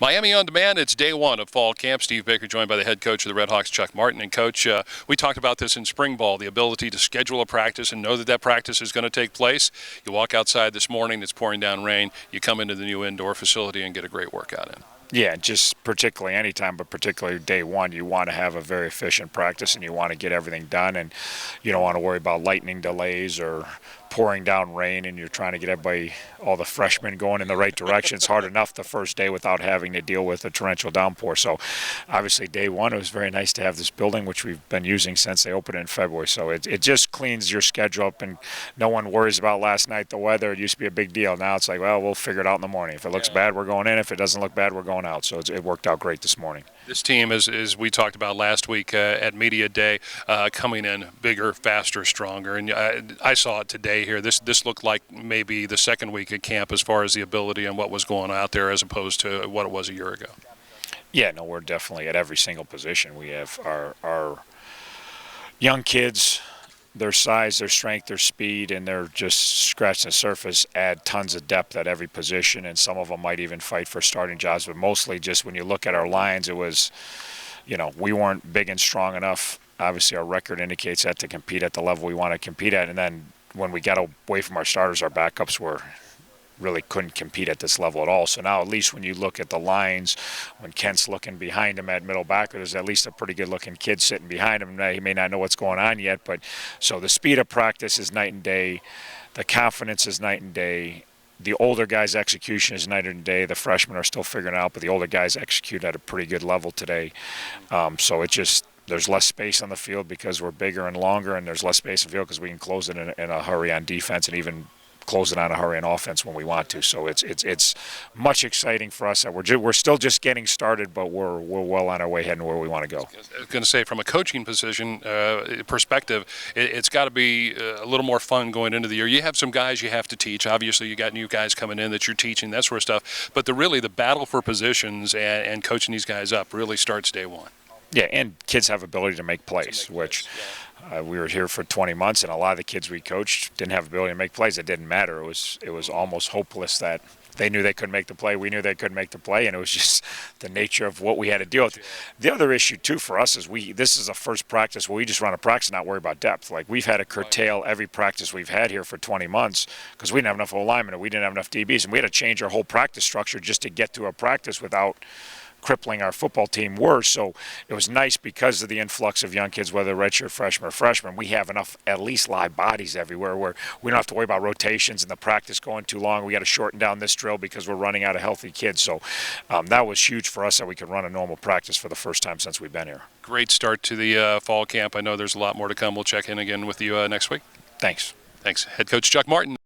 Miami on Demand, it's day one of fall camp. Steve Baker joined by the head coach of the Redhawks, Chuck Martin. And Coach, we talked about this in spring ball, the ability to schedule a practice and know that that practice is going to take place. You walk outside this morning, it's pouring down rain. You come into the new indoor facility and get a great workout in. Yeah, just particularly anytime, but particularly day one, you want to have a very efficient practice and you want to get everything done, and you don't want to worry about lightning delays or pouring down rain, and you're trying to get everybody, all the freshmen, going in the right direction. It's hard enough the first day without having to deal with a torrential downpour. So obviously day one, it was very nice to have this building, which we've been using since they opened it in February. So it just cleans your schedule up, and no one worries about last night, the weather. It used to be a big deal. Now it's like, well, we'll figure it out in the morning. If it looks bad, we're going in. If it doesn't look bad, we're going out. So it worked out great this morning. This team, as we talked about last week at Media Day, coming in bigger, faster, stronger. And I saw it today here. This looked like maybe the second week at camp as far as the ability and what was going out there as opposed to what it was a year ago. Yeah, no, we're definitely at every single position. We have our young kids, their size, their strength, their speed, and they're just scratching the surface, add tons of depth at every position, and some of them might even fight for starting jobs. But mostly just when you look at our lines, it was, we weren't big and strong enough. Obviously, our record indicates that, to compete at the level we want to compete at. And then when we got away from our starters, our backups really couldn't compete at this level at all. So now at least when you look at the lines, when Kent's looking behind him at middle backer, there's at least a pretty good looking kid sitting behind him. Now, he may not know what's going on yet, but so the speed of practice is night and day. The confidence is night and day. The older guys' execution is night and day. The freshmen are still figuring it out, but the older guys execute at a pretty good level today. So it just, there's less space on the field because we're bigger and longer, and there's less space on the field because we can close it in a hurry on defense and even close it on a hurry on offense when we want to. So it's much exciting for us that we're still just getting started, but we're well on our way heading where we want to go. I was going to say, from a coaching position perspective, it's got to be a little more fun going into the year. You have some guys you have to teach. Obviously, you got new guys coming in that you're teaching, that sort of stuff. But the battle for positions and coaching these guys up really starts day one. Yeah, and kids have ability to make plays, which we were here for 20 months, and a lot of the kids we coached didn't have ability to make plays. It didn't matter. It was almost hopeless that they knew they couldn't make the play. We knew they couldn't make the play, and it was just the nature of what we had to deal with. The other issue, too, for us is this is a first practice where we just run a practice and not worry about depth. Like, we've had to curtail every practice we've had here for 20 months because we didn't have enough O-linemen and we didn't have enough DBs, and we had to change our whole practice structure just to get to a practice without crippling our football team worse. So it was nice because of the influx of young kids, whether redshirt freshmen or freshmen. We have enough, at least, live bodies everywhere where we don't have to worry about rotations and the practice going too long. We got to shorten down this drill because we're running out of healthy kids. So that was huge for us that we could run a normal practice for the first time since we've been here. Great start to the fall camp. I know there's a lot more to come. We'll check in again with you next week. Thanks. Thanks. Head coach Chuck Martin.